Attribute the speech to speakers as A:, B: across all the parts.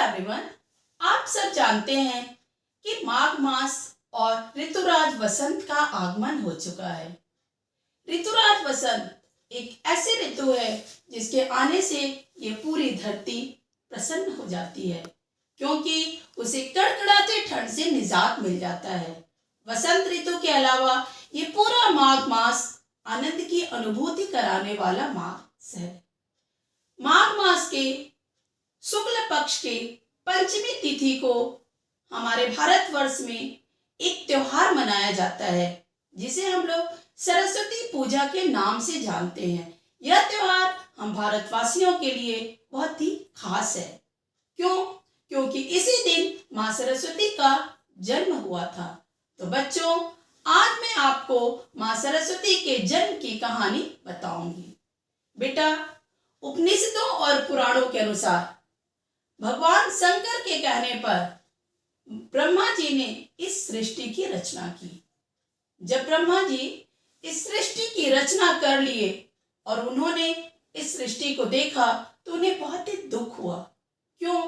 A: Everyone, आप सब जानते हैं कि माघ मास और ऋतुराज वसंत का आगमन हो चुका है। ऋतुराज वसंत एक ऐसी ऋतु है जिसके आने से ये पूरी धरती प्रसन्न हो जाती है, क्योंकि उसे कड़कड़ाते ठंड से निजात मिल जाता है। वसंत ऋतु के अलावा ये पूरा माघ मास आनंद की अनुभूति कराने वाला मास है। माघ मास के शुक्ल पक्ष के पंचमी तिथि को हमारे भारतवर्ष में एक त्योहार मनाया जाता है, जिसे हम लोग सरस्वती पूजा के नाम से जानते हैं। यह त्योहार हम भारतवासियों के लिए बहुत ही खास है। क्यों? क्योंकि इसी दिन माँ सरस्वती का जन्म हुआ था। तो बच्चों, आज मैं आपको माँ सरस्वती के जन्म की कहानी बताऊंगी। बेटा, उपनिषदों और पुराणों के अनुसार भगवान शंकर के कहने पर ब्रह्मा जी ने इस सृष्टि की रचना की। जब ब्रह्मा जी इस सृष्टि की रचना कर लिए और उन्होंने इस सृष्टि को देखा तो उन्हें बहुत ही दुख हुआ। क्यों?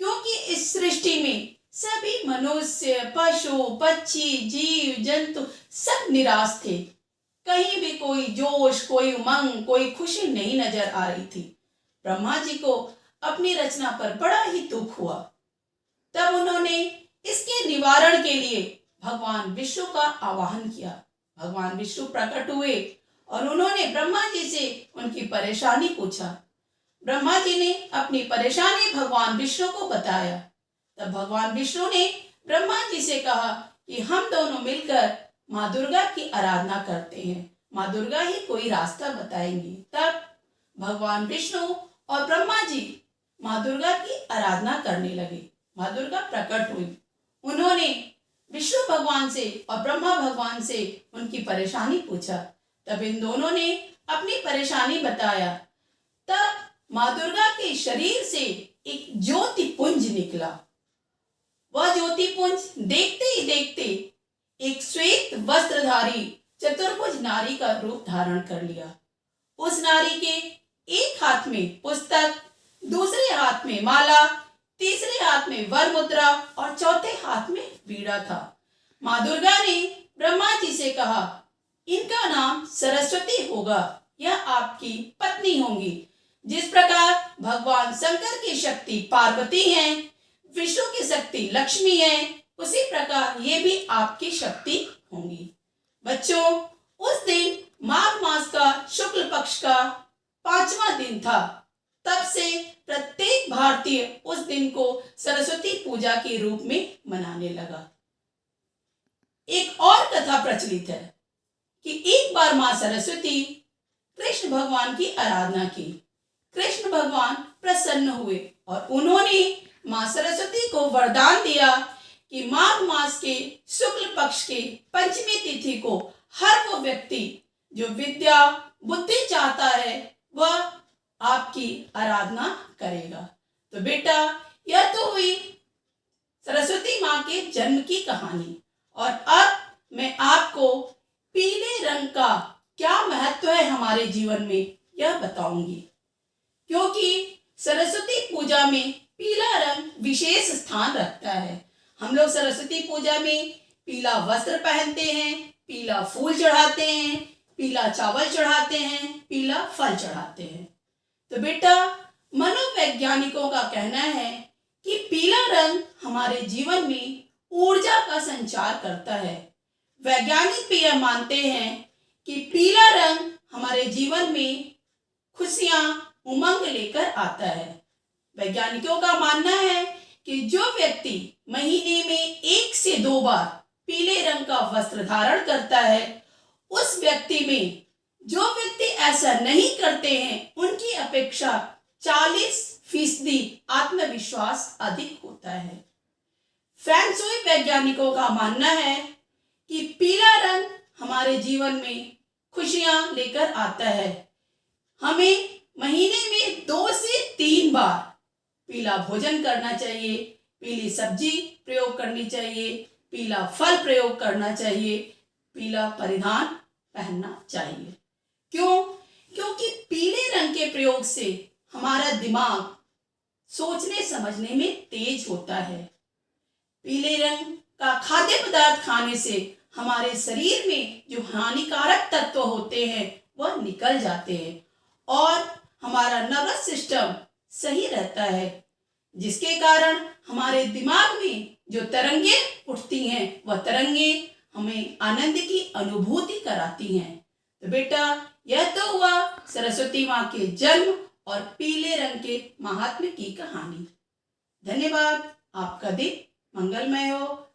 A: क्योंकि इस सृष्टि में सभी मनुष्य, पशु, पक्षी, जीव जंतु सब निराश थे। कहीं भी कोई जोश, कोई उमंग, कोई खुशी नहीं नजर आ रही थी। ब्रह्मा जी को अपनी रचना पर बड़ा ही दुख हुआ। तब उन्होंने इसके निवारण के लिए भगवान विष्णु का आवाहन किया। भगवान विष्णु प्रकट हुए और उन्होंने ब्रह्मा जी से उनकी परेशानी पूछा। ब्रह्मा जी ने अपनी परेशानी भगवान विष्णु को बताया। तब भगवान विष्णु ने ब्रह्मा जी से कहा कि हम दोनों मिलकर माँ दुर्गा की आराधना करते हैं। माँ दुर्गा ही कोई रास्ता बताएंगी। तब भगवान विष्णु और ब्रह्मा जी माँ दुर्गा की आराधना करने लगे। माँ दुर्गा प्रकट हुई। उन्होंने विष्णु भगवान से और ब्रह्मा भगवान से उनकी परेशानी पूछा। तब इन दोनों ने अपनी परेशानी बताया। तब माँ दुर्गा के शरीर से एक ज्योति पुंज निकला। वह ज्योति पुंज देखते ही देखते एक श्वेत वस्त्रधारी चतुर्भुज नारी का रूप धारण कर लिया। उस नारी के एक हाथ में पुस्तक, दूसरे हाथ में माला, तीसरे हाथ में वर मुद्रा और चौथे हाथ में वीणा था। माँ दुर्गा ने ब्रह्मा जी से कहा, इनका नाम सरस्वती होगा, यह आपकी पत्नी होंगी। जिस प्रकार भगवान शंकर की शक्ति पार्वती है, विष्णु की शक्ति लक्ष्मी है, उसी प्रकार ये भी आपकी शक्ति होंगी। बच्चों, उस दिन माघ मास का शुक्ल पक्ष का 5वां दिन था। तब से प्रत्येक भारतीय उस दिन को सरस्वती पूजा के रूप में मनाने लगा। एक और कथा प्रचलित है कि एक बार मां सरस्वती कृष्ण भगवान की आराधना की। कृष्ण भगवान प्रसन्न हुए और उन्होंने मां सरस्वती को वरदान दिया कि माघ मास के शुक्ल पक्ष के पंचमी तिथि को हर वो व्यक्ति जो विद्या बुद्धि चाहता है वह आपकी आराधना करेगा। तो बेटा, यह तो हुई सरस्वती माँ के जन्म की कहानी। और अब मैं आपको पीले रंग का क्या महत्व है हमारे जीवन में यह बताऊंगी। क्योंकि सरस्वती पूजा में पीला रंग विशेष स्थान रखता है। हम लोग सरस्वती पूजा में पीला वस्त्र पहनते हैं, पीला फूल चढ़ाते हैं, पीला चावल चढ़ाते हैं, पीला फल चढ़ाते हैं। तो बेटा, मनोवैज्ञानिकों का कहना है कि पीला रंग हमारे जीवन में ऊर्जा का संचार करता है। वैज्ञानिक भी यह मानते हैं कि पीला रंग हमारे जीवन में खुशियां, उमंग लेकर आता है। वैज्ञानिकों का मानना है कि जो व्यक्ति महीने में 1 से 2 बार पीले रंग का वस्त्र धारण करता है, उस व्यक्ति में जो व्यक्ति ऐसा नहीं करते हैं उनकी अपेक्षा 40% आत्मविश्वास अधिक होता है। फेंग शुई वैज्ञानिकों का मानना है कि पीला रंग हमारे जीवन में खुशियां लेकर आता है। हमें महीने में 2 से 3 बार पीला भोजन करना चाहिए, पीली सब्जी प्रयोग करनी चाहिए, पीला फल प्रयोग करना चाहिए, पीला परिधान पहनना चाहिए। क्यों? क्योंकि पीले रंग के प्रयोग से हमारा दिमाग सोचने समझने में तेज होता है। पीले रंग का खाद्य पदार्थ खाने से हमारे शरीर में जो हानिकारक तत्व होते हैं वह निकल जाते हैं और हमारा नर्वस सिस्टम सही रहता है, जिसके कारण हमारे दिमाग में जो तरंगे उठती हैं वह तरंगे हमें आनंद की अनुभूति कराती हैं। तो बेटा, यह तो हुआ सरस्वती माँ के जन्म और पीले रंग के महात्म्य की कहानी। धन्यवाद। आपका दिन मंगलमय हो।